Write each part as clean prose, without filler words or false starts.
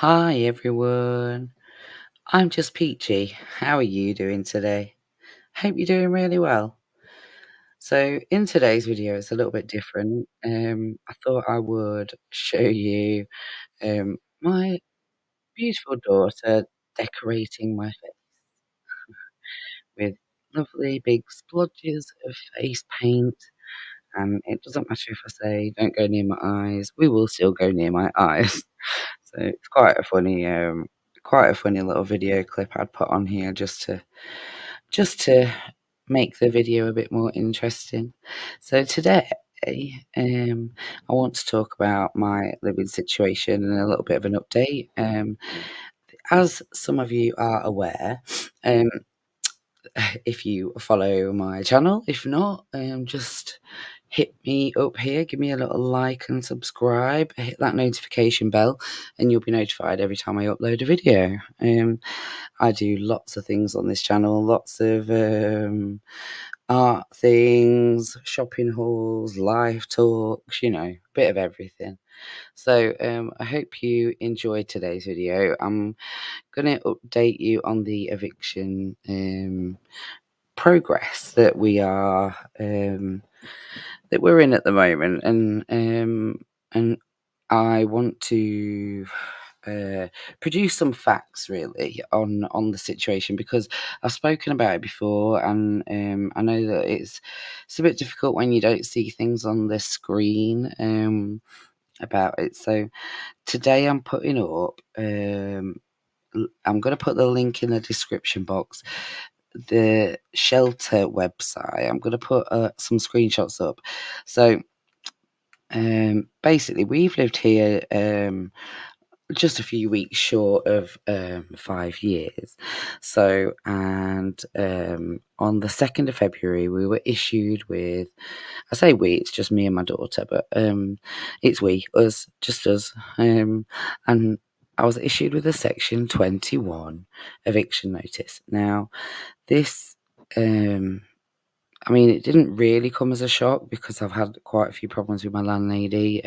Hi everyone. I'm just peachy. How are you doing today? Hope you're doing really well. So in today's video, it's a little bit different. I thought I would show you my beautiful daughter decorating my face with lovely big splodges of face paint. And it doesn't matter if I say don't go near my eyes, we will still go near my eyes. So it's quite a funny little video clip I'd put on here just to make the video a bit more interesting. So today, I want to talk about my living situation and a little bit of an update. As some of you are aware, um, if you follow my channel, if not, just hit me up here, give me a little like and subscribe, hit that notification bell, and you'll be notified every time I upload a video. I do lots of things on this channel, lots of art things, shopping hauls, live talks, bit of everything. So I hope you enjoyed today's video. I'm going to update you on the eviction progress that we're in at the moment, and I want to produce some facts really on the situation, because I've spoken about it before, and I know that it's a bit difficult when you don't see things on the screen about it. So today I'm putting up I'm going to put the link in the description box, the shelter website. I'm going to put some screenshots up. So basically we've lived here just a few weeks short of 5 years. So, and on the 2nd of February, we were issued with, I say we, it's just me and my daughter, but it's we, us, just us. And I was issued with a Section 21 eviction notice. Now, this, it didn't really come as a shock because I've had quite a few problems with my landlady.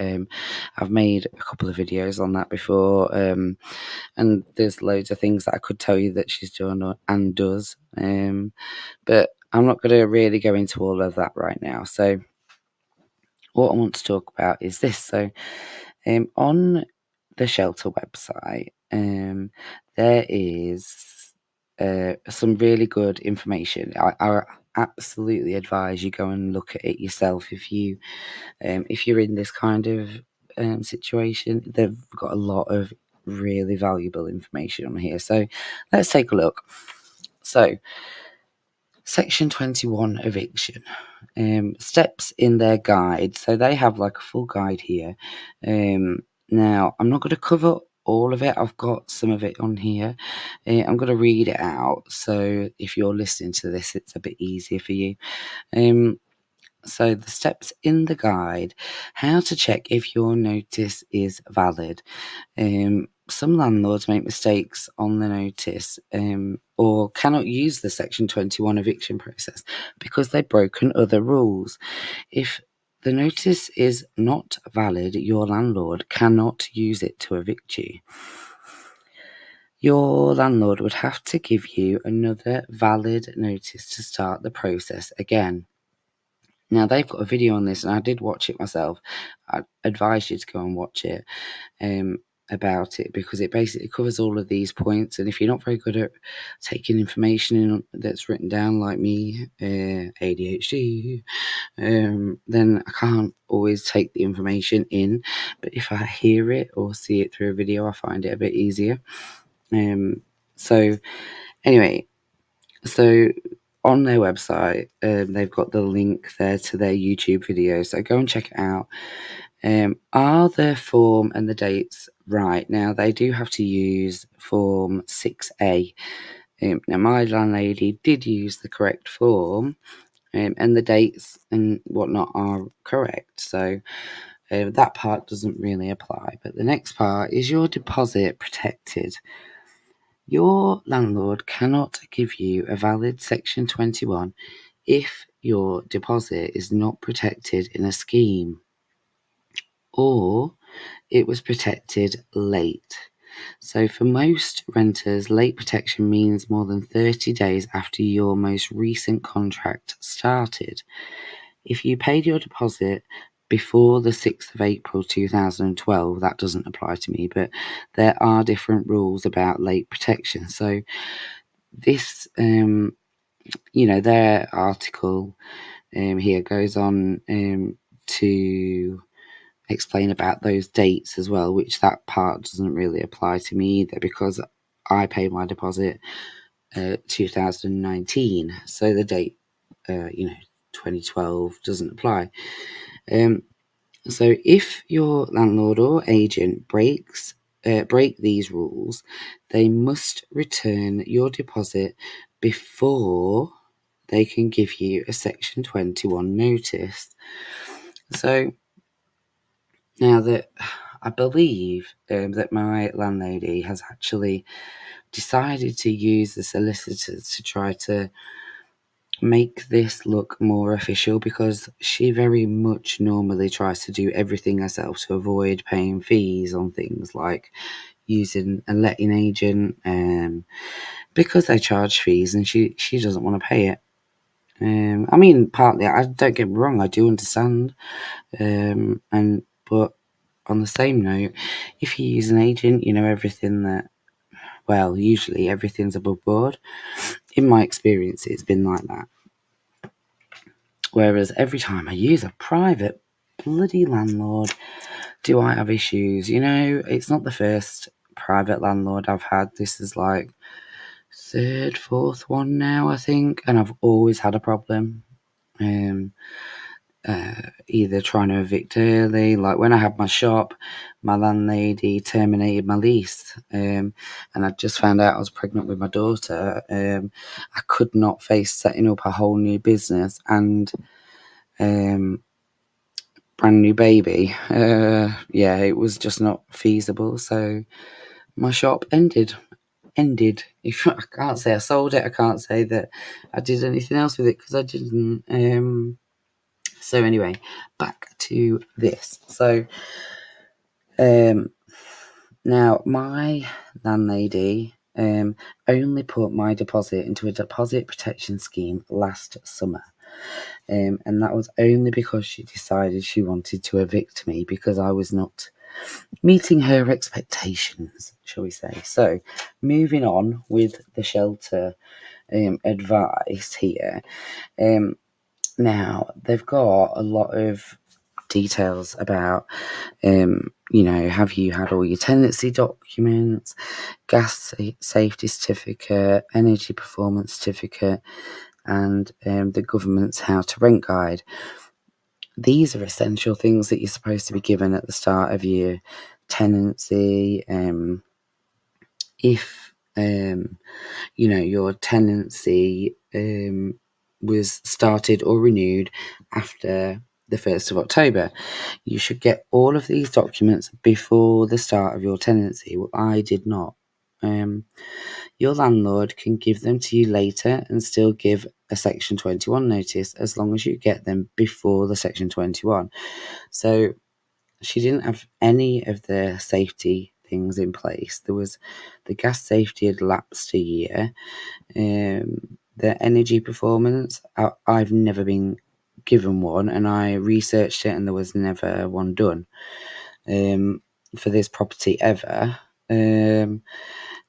I've made a couple of videos on that before, and there's loads of things that I could tell you that she's done and does, but I'm not going to really go into all of that right now. So what I want to talk about is this. So on the shelter website, there is some really good information. I absolutely advise you go and look at it yourself if you're in this kind of situation. They've got a lot of really valuable information on here. So let's take a look. So Section 21 eviction. Steps in their guide. So they have like a full guide here. Now, I'm not going to cover all of it. I've got some of it on here. I'm going to read it out. So if you're listening to this, it's a bit easier for you. So the steps in the guide: how to check if your notice is valid. Some landlords make mistakes on the notice, or cannot use the Section 21 eviction process because they've broken other rules. If the notice is not valid, your landlord cannot use it to evict you. Your landlord would have to give you another valid notice to start the process again. Now, they've got a video on this, and I did watch it myself. I advise you to go and watch it about it, because it basically covers all of these points. And if you're not very good at taking information in that's written down, like me, ADHD, then I can't always take the information in. But if I hear it or see it through a video, I find it a bit easier. So anyway, so on their website, they've got the link there to their YouTube video, so go and check it out. Are the form and the dates right? Now, they do have to use Form 6A. Now, my landlady did use the correct form, and the dates and whatnot are correct, so that part doesn't really apply. But the next part is your deposit protected. Your landlord cannot give you a valid Section 21 if your deposit is not protected in a scheme, or it was protected late. So for most renters, late protection means more than 30 days after your most recent contract started. If you paid your deposit before the 6th of April 2012, that doesn't apply to me, but there are different rules about late protection. So this, their article here goes on to explain about those dates as well, which that part doesn't really apply to me either because I paid my deposit 2019, so the date 2012 doesn't apply. So if your landlord or agent break these rules, they must return your deposit before they can give you a Section 21 notice. So now that I believe that my landlady has actually decided to use the solicitors to try to make this look more official, because she very much normally tries to do everything herself to avoid paying fees on things like using a letting agent, because they charge fees and she doesn't want to pay it. I mean, partly, I don't get me wrong, I do understand, but on the same note, if you use an agent, you know everything that, well, usually everything's above board. In my experience, it's been like that. Whereas every time I use a private bloody landlord, do I have issues? You know, it's not the first private landlord I've had. This is like third, fourth one now, I think, and I've always had a problem. Either trying to evict early, like when I had my shop, my landlady terminated my lease, and I just found out I was pregnant with my daughter. I could not face setting up a whole new business and brand new baby. It was just not feasible. So my shop ended. If I can't say I sold it, I can't say that I did anything else with it because I didn't. So anyway, back to this. So now my landlady only put my deposit into a deposit protection scheme last summer. And that was only because she decided she wanted to evict me because I was not meeting her expectations, shall we say. So, moving on with the shelter advice here. Now, they've got a lot of details about, have you had all your tenancy documents, gas safety certificate, energy performance certificate, and the government's how to rent guide. These are essential things that you're supposed to be given at the start of your tenancy. If your tenancy was started or renewed after the 1st of October, you should get all of these documents before the start of your tenancy. Well, I did not. Your landlord can give them to you later and still give a Section 21 notice as long as you get them before the Section 21. So she didn't have any of the safety things in place. There was the gas safety had lapsed a year. The energy performance, I've never been given one, and I researched it and there was never one done for this property ever.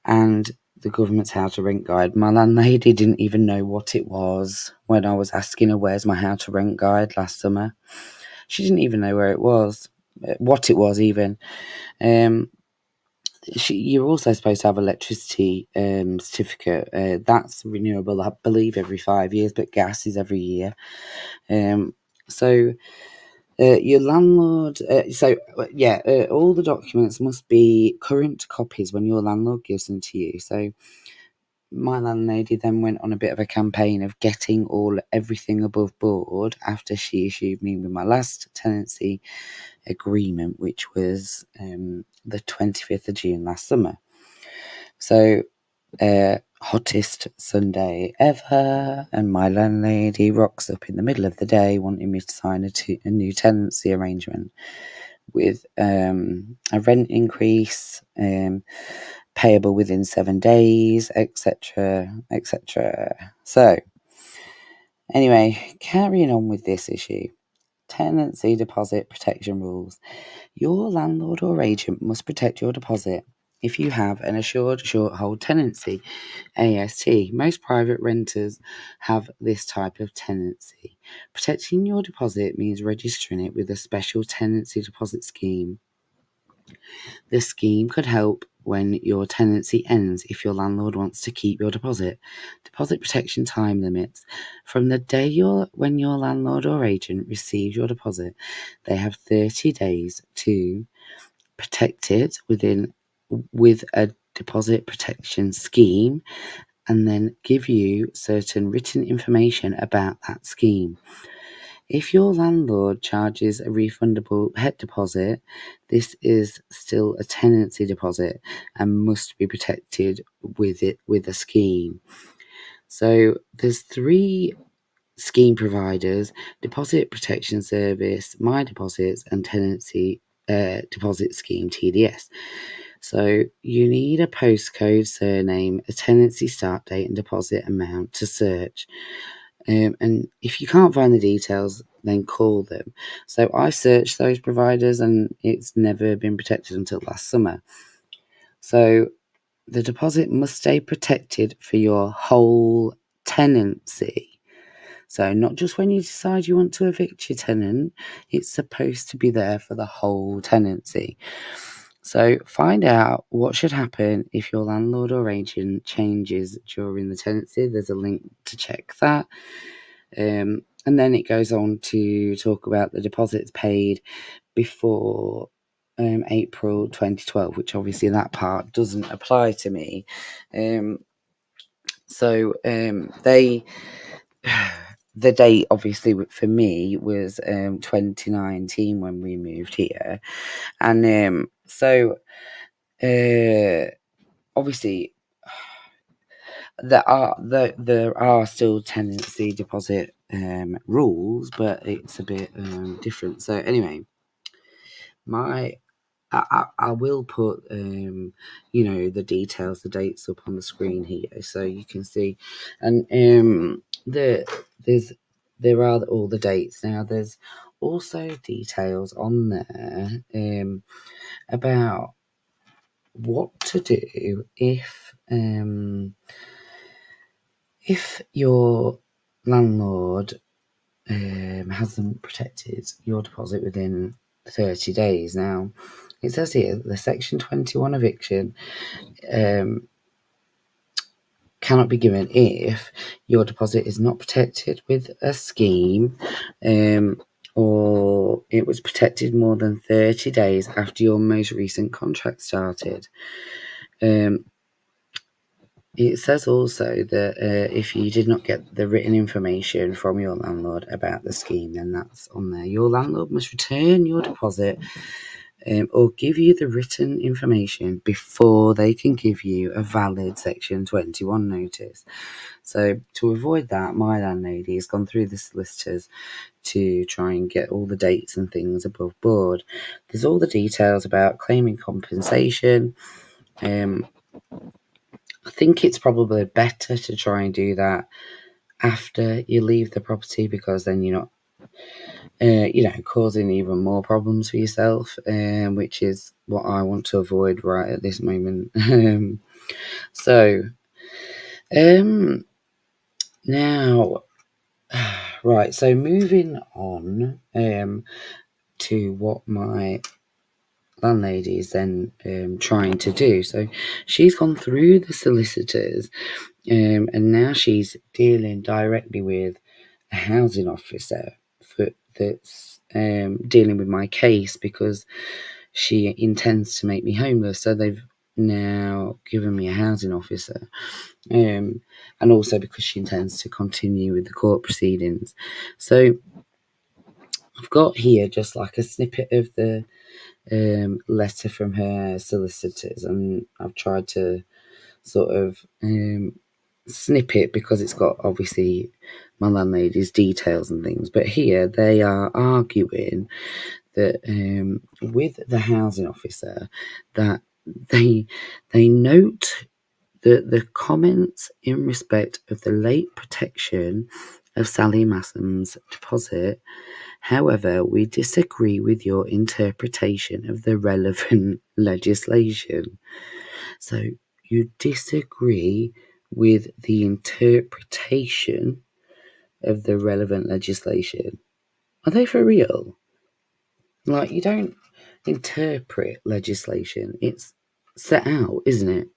And the government's how to rent guide, my landlady didn't even know what it was when I was asking her where's my how to rent guide last summer. She didn't even know where it was, what it was even. You're also supposed to have electricity certificate. That's renewable, I believe, every 5 years, but gas is every year. Your landlord, all the documents must be current copies when your landlord gives them to you. So my landlady then went on a bit of a campaign of getting everything above board after she issued me with my last tenancy agreement, which was the 25th of June last summer. So hottest Sunday ever, and my landlady rocks up in the middle of the day wanting me to sign a new tenancy arrangement. with a rent increase, payable within 7 days, etc., etc. So, anyway, carrying on with this issue. Tenancy deposit protection rules. Your landlord or agent must protect your deposit if you have an assured short hold tenancy, AST. Most private renters have this type of tenancy. Protecting your deposit means registering it with a special tenancy deposit scheme. The scheme could help when your tenancy ends if your landlord wants to keep your deposit. Deposit protection time limits. From the day when your landlord or agent receives your deposit, they have 30 days to protect it with a deposit protection scheme and then give you certain written information about that scheme. If your landlord charges a refundable head deposit, this is still a tenancy deposit and must be protected with a scheme. So there's 3 scheme providers: Deposit Protection Service, My Deposits, and Tenancy Deposit Scheme, TDS. So you need a postcode, surname, a tenancy start date, and deposit amount to search. And if you can't find the details, then call them. So I searched those providers and it's never been protected until last summer. So the deposit must stay protected for your whole tenancy. So not just when you decide you want to evict your tenant, it's supposed to be there for the whole tenancy. So find out what should happen if your landlord or agent changes during the tenancy. There's a link to check that. And then it goes on to talk about the deposits paid before April 2012, which obviously that part doesn't apply to me. The date obviously for me was 2019 when we moved here, and obviously there are still tenancy deposit rules, but it's a bit different. So anyway, I will put the details, the dates up on the screen here, so you can see, and there are all the dates. Now there's also details on there about what to do if your landlord hasn't protected your deposit within 30 days. Now, it says here the Section 21 eviction cannot be given if your deposit is not protected with a scheme or it was protected more than 30 days after your most recent contract started. It says also that if you did not get the written information from your landlord about the scheme, then that's on there. Your landlord must return your deposit or give you the written information before they can give you a valid Section 21 notice. So to avoid that, my landlady has gone through the solicitors to try and get all the dates and things above board. There's all the details about claiming compensation. I think it's probably better to try and do that after you leave the property, because then you're not, causing even more problems for yourself, which is what I want to avoid right at this moment. Now, right, so moving on to what my landlady is then trying to do. So she's gone through the solicitors and now she's dealing directly with a housing officer that's dealing with my case because she intends to make me homeless. So they've now given me a housing officer, and also because she intends to continue with the court proceedings. So I've got here just like a snippet of the letter from her solicitors, and I've tried to sort of snip it because it's got obviously my landlady's details and things, but here they are arguing that with the housing officer that they note that the comments in respect of the late protection of Sally Masson's deposit. However, we disagree with your interpretation of the relevant legislation. So you disagree with the interpretation of the relevant legislation. Are they for real? Like, you don't interpret legislation. It's set out, isn't it?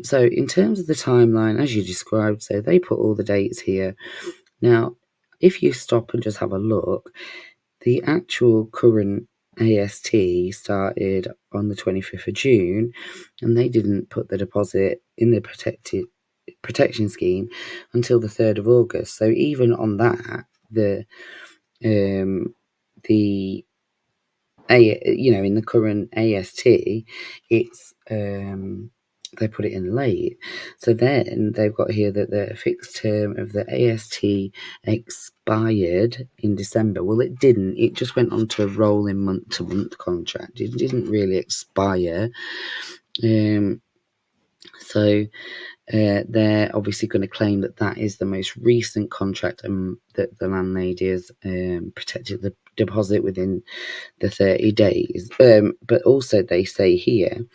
So in terms of the timeline, as you described, so they put all the dates here. Now, if you stop and just have a look, the actual current AST started on the 25th of June, and they didn't put the deposit in the protection scheme until the 3rd of August. So even on that, the in the current AST, it's they put it in late. So then they've got here that the fixed term of the AST expired in December. Well, it didn't. It just went on to a rolling month-to-month contract. It didn't really expire. So they're obviously going to claim that that is the most recent contract and that the landlady has protected the deposit within the 30 days. But also they say here,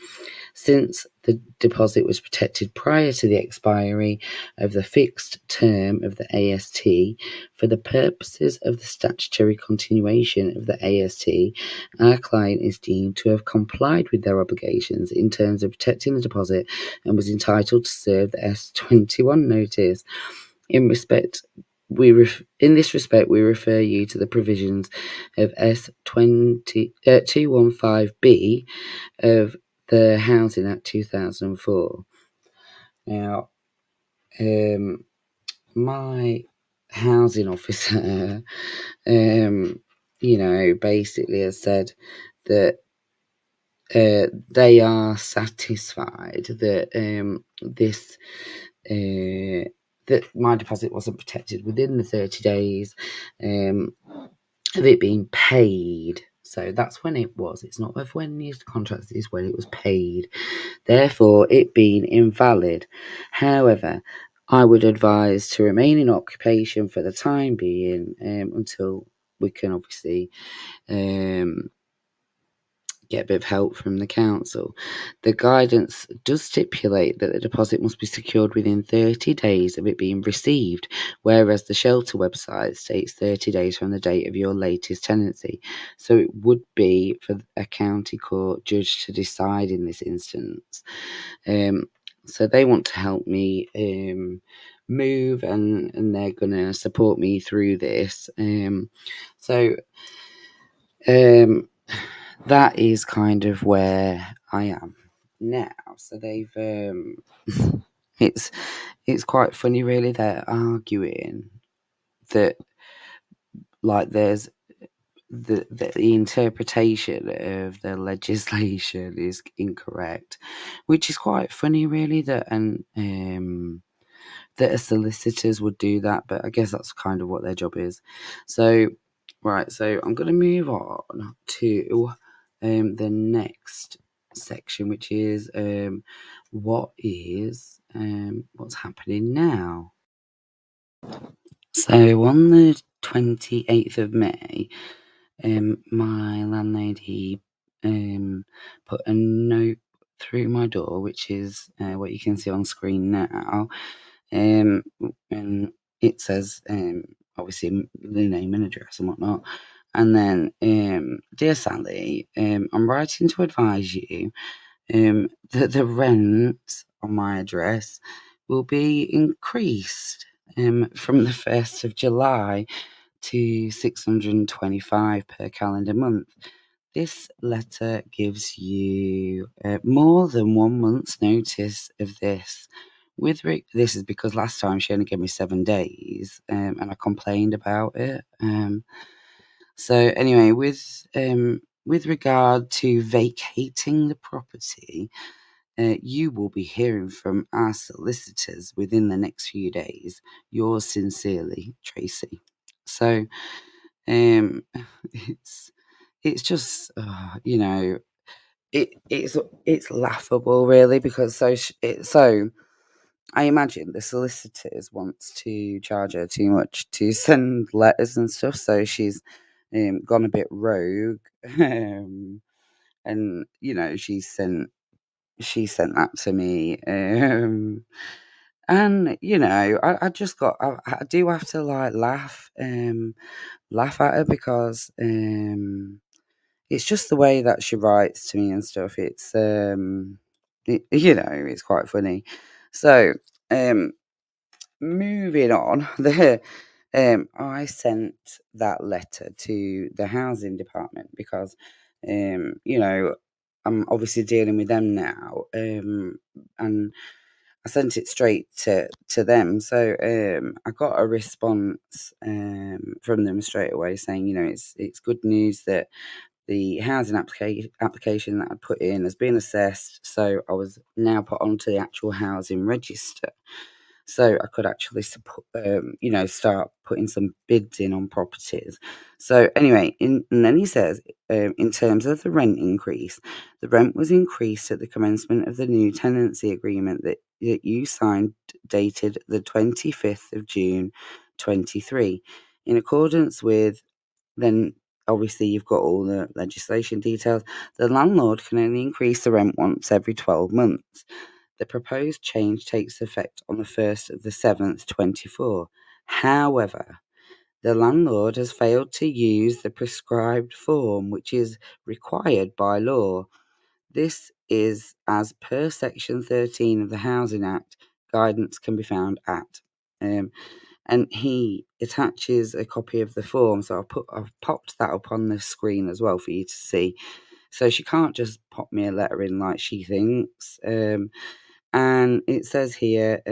since the deposit was protected prior to the expiry of the fixed term of the AST, for the purposes of the statutory continuation of the AST, our client is deemed to have complied with their obligations in terms of protecting the deposit and was entitled to serve the S21 notice. In this respect, we refer you to the provisions of S215B of the Housing Act 2004. Now, my housing officer, basically has said that they are satisfied that that my deposit wasn't protected within the 30 days of it being paid. So that's when it was. It's not of when the contract is, when it was paid. Therefore, it being invalid. However, I would advise to remain in occupation for the time being until we can obviously get a bit of help from the council. The guidance does stipulate that the deposit must be secured within 30 days of it being received, whereas the shelter website states 30 days from the date of your latest tenancy. So it would be for a county court judge to decide in this instance. So they want to help me move, and they're going to support me through this. That is kind of where I am now. So they've it's quite funny, really. They're arguing that, like, there's the interpretation of the legislation is incorrect, which is quite funny, really, that a solicitors would do that, but I guess that's kind of what their job is. So so I'm going to move on to the next section, which is what's happening now. So on the 28th of May, my landlady put a note through my door, which is what you can see on screen now, and it says obviously the name and address and whatnot. And then, dear Sally, I'm writing to advise you that the rent on my address will be increased from the 1st of July to $625 per calendar month. This letter gives you more than 1 month's notice of this. This is because last time she only gave me 7 days, and I complained about it. So anyway, with regard to vacating the property, you will be hearing from our solicitors within the next few days. Yours sincerely, Tracy. So it's it's just, it's laughable really, because so I imagine the solicitors wants to charge her too much to send letters and stuff, so she's gone a bit rogue, and she sent that to me, and I just I do have to like laugh at her, because it's just the way that she writes to me and stuff. It's quite funny. So, um, moving on, I sent that letter to the housing department because, I'm obviously dealing with them now, and I sent it straight to them. So, I got a response from them straight away saying, it's good news that the housing application that I put in has been assessed, so I was now put onto the actual housing register. So I could actually support, start putting some bids in on properties. So anyway, and then he says, in terms of the rent increase, the rent was increased at the commencement of the new tenancy agreement that you signed, dated the 25th of June 23, in accordance with, then obviously you've got all the legislation details. The landlord can only increase the rent once every 12 months. The proposed change takes effect on the 1st of the 7th, 24. However, the landlord has failed to use the prescribed form, which is required by law. This is as per Section 13 of the Housing Act. Guidance can be found at. And he attaches a copy of the form, so I've popped that up on the screen as well for you to see. So she can't just pop me a letter in like she thinks. And it says here,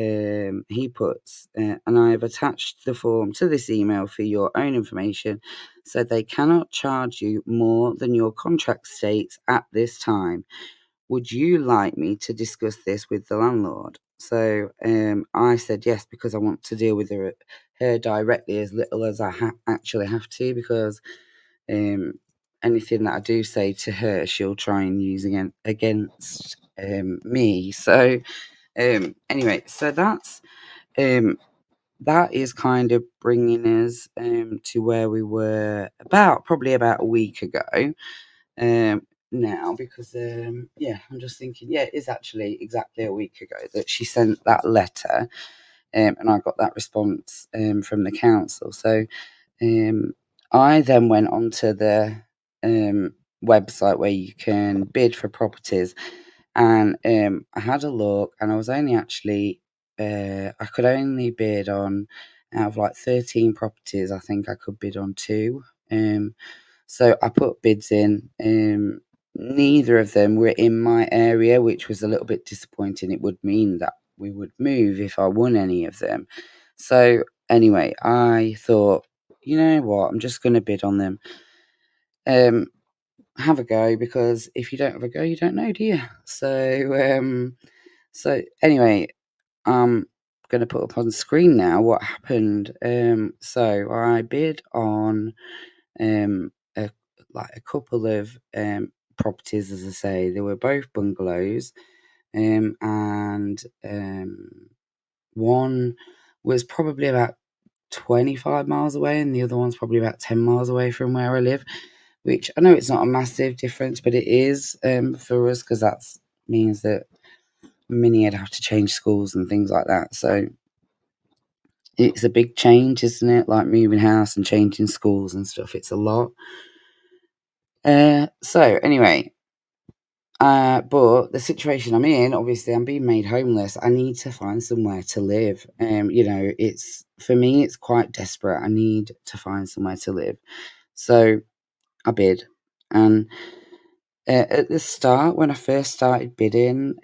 he puts, and I have attached the form to this email for your own information, so they cannot charge you more than your contract states at this time. Would you like me to discuss this with the landlord? So I said yes, because I want to deal with her directly as little as I actually have to, because um, anything that I do say to her, she'll try and use against me. So anyway, so um, that is kind of bringing us to where we were probably about a week ago. Now, because I'm just thinking, it is actually exactly a week ago that she sent that letter, and I got that response from the council. So I then went onto the website where you can bid for properties, and I had a look, and I was only actually I could only bid on, out of like 13 properties, I think I could bid on two. So I put bids in. Neither of them were in my area, which was a little bit disappointing. It would mean that we would move if I won any of them. So anyway, I thought, you know what, I'm just going to bid on them. Have a go, because if you don't have a go, you don't know, do you? So anyway, I'm going to put up on the screen now what happened. So I bid on a couple of properties, as I say. They were both bungalows, and one was probably about 25 miles away, and the other one's probably about 10 miles away from where I live, which I know it's not a massive difference, but it is for us, because that means that Minnie would have to change schools and things like that. So it's a big change, isn't it? Like moving house and changing schools and stuff. It's a lot. So anyway, but the situation I'm in, obviously, I'm being made homeless. I need to find somewhere to live. It's, for me, it's quite desperate. I need to find somewhere to live. So I bid, and at the start, when I first started bidding,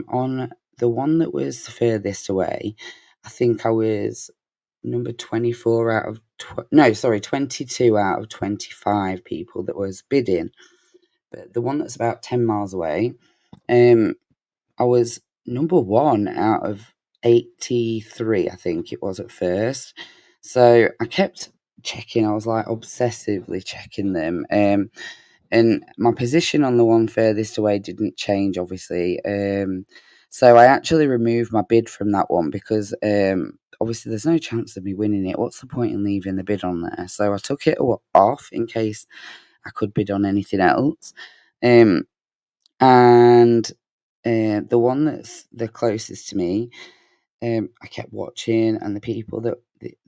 on the one that was furthest away, I think I was number 24 out of 22 out of 25 people that was bidding. But the one that's about 10 miles away, I was number one out of 83, I think it was at first. So I kept checking. I was like obsessively checking them. And my position on the one furthest away didn't change, obviously. So I actually removed my bid from that one because obviously there's no chance of me winning it. What's the point in leaving the bid on there? So I took it off in case I could bid on anything else. And the one that's the closest to me, I kept watching, and the people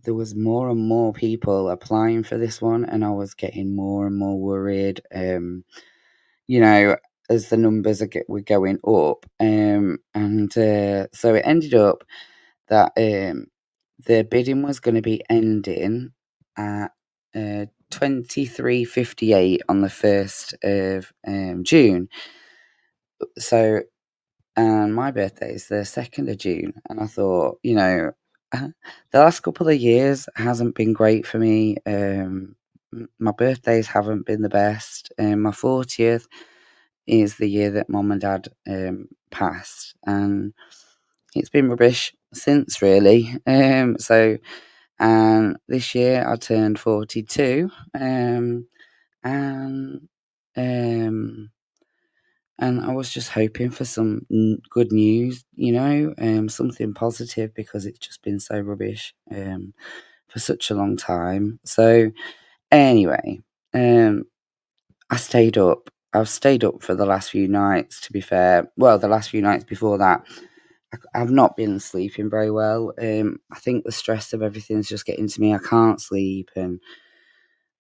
there was more and more people applying for this one, and I was getting more and more worried. You know, as the numbers were going up, and so it ended up that the bidding was going to be ending at 23:58 on the 1st of June. So, and my birthday is the 2nd of June, and I thought, the last couple of years hasn't been great for me. My birthdays haven't been the best. My 40th is the year that mum and dad passed, and it's been rubbish since, really. And this year I turned 42, and and I was just hoping for some good news, something positive, because it's just been so rubbish for such a long time. So anyway, I stayed up. I've stayed up for the last few nights, to be fair. Well, the last few nights before that, I've not been sleeping very well. I think the stress of everything's just getting to me. I can't sleep, and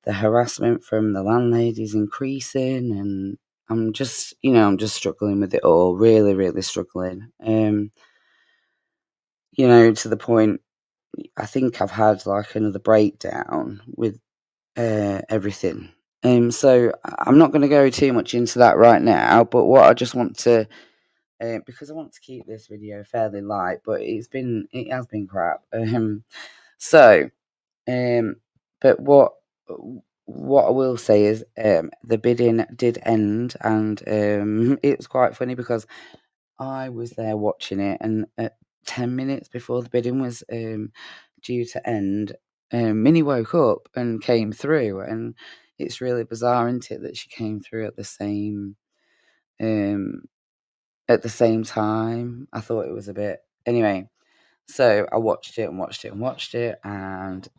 the harassment from the landlady is increasing, and I'm just struggling with it all. Really, really struggling. To the point, I think I've had like another breakdown with everything. So I'm not going to go too much into that right now, but what I just want to, because I want to keep this video fairly light, but it has been crap. So, but what I will say is, the bidding did end, and it was quite funny because I was there watching it, and at 10 minutes before the bidding was due to end, Minnie woke up and came through, and it's really bizarre, isn't it, that she came through um, at the same time. I thought it was a bit anyway. So I watched it and watched it and watched it, and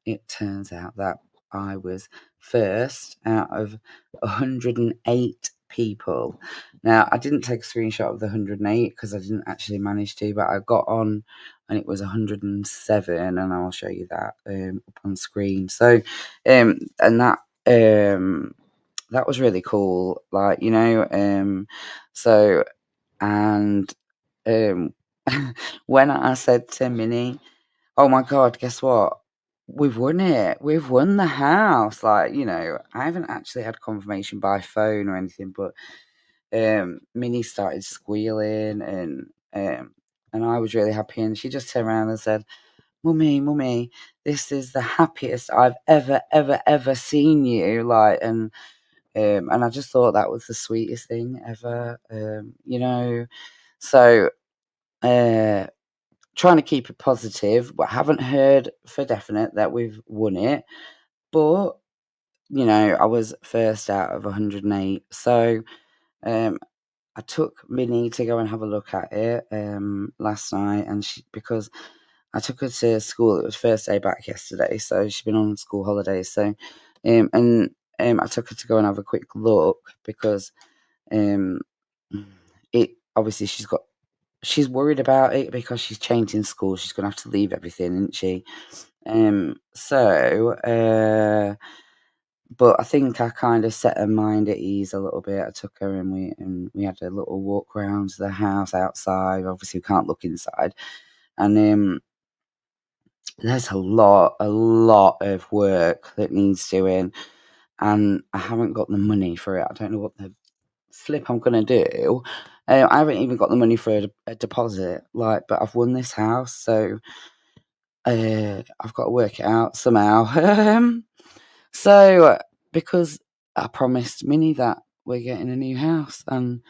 it turns out that I was first out of 108 people. Now, I didn't take a screenshot of the 108 because I didn't actually manage to, but I got on and it was 107, and I'll show you that up on screen. So, and that was really cool. Like, so, and um, when I said to Minnie, "Oh my God, guess what? We've won it. We've won the house." Like, I haven't actually had confirmation by phone or anything, but Minnie started squealing, and I was really happy. And she just turned around and said, "Mummy, mummy, this is the happiest I've ever, ever, ever seen you." Like, and I just thought that was the sweetest thing ever. So. Uh, Trying to keep it positive, but haven't heard for definite that we've won it. But I was first out of 108, so I took Minnie to go and have a look at it last night, and because I took her to school. It was first day back yesterday, so she's been on school holidays. So, and I took her to go and have a quick look because um, it obviously she's worried about it because she's changing school. She's going to have to leave everything, isn't she? But I think I kind of set her mind at ease a little bit. I took her and we had a little walk around the house outside. Obviously, we can't look inside, and there's a lot of work that needs doing, and I haven't got the money for it. I don't know what the flip I'm gonna do. I haven't even got the money for a deposit, but I've won this house, so I've got to work it out somehow. So because I promised Minnie that we're getting a new house, and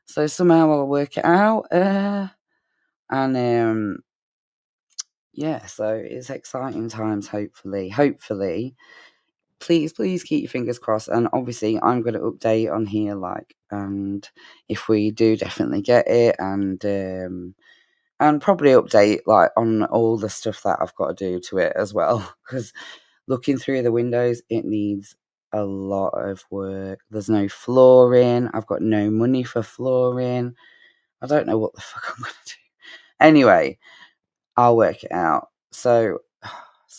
so somehow I'll work it out. And yeah, so it's exciting times. Hopefully. please keep your fingers crossed. And obviously I'm going to update on here, like, and if we do definitely get it, and probably update like on all the stuff that I've got to do to it as well, because looking through the windows, it needs a lot of work. There's no flooring. I've got no money for flooring. I don't know what the fuck I'm gonna do. Anyway, I'll work it out. So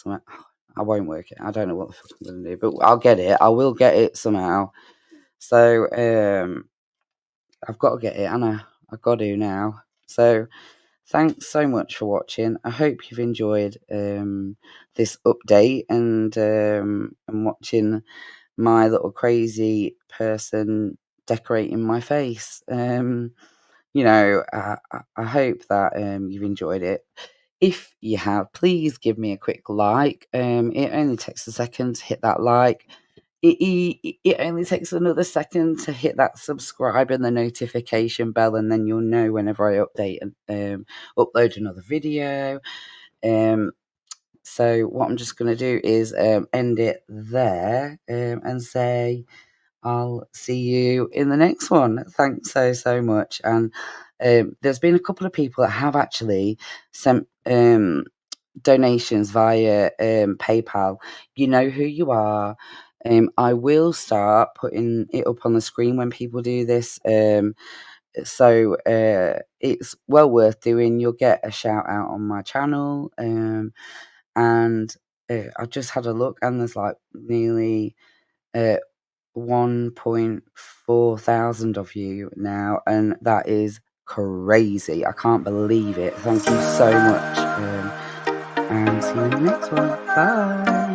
I won't work it. I don't know what the fuck I'm gonna do, but I'll get it. I will get it somehow. So I've got to get it, and I've got to now. So thanks so much for watching. I hope you've enjoyed this update and watching my little crazy person decorating my face. I hope that you've enjoyed it. If you have, please give me a quick like. It only takes a second to hit that like. It only takes another second to hit that subscribe and the notification bell, and then you'll know whenever I update and upload another video. So what I'm just going to do is end it there and say I'll see you in the next one. Thanks so much. And there's been a couple of people that have actually sent donations via PayPal. You know who you are. I will start putting it up on the screen when people do this. So it's well worth doing. You'll get a shout out on my channel. And I just had a look, and there's like nearly 1.4 thousand of you now, and that is crazy. I can't believe it. Thank you so much. And see you in the next one. Bye.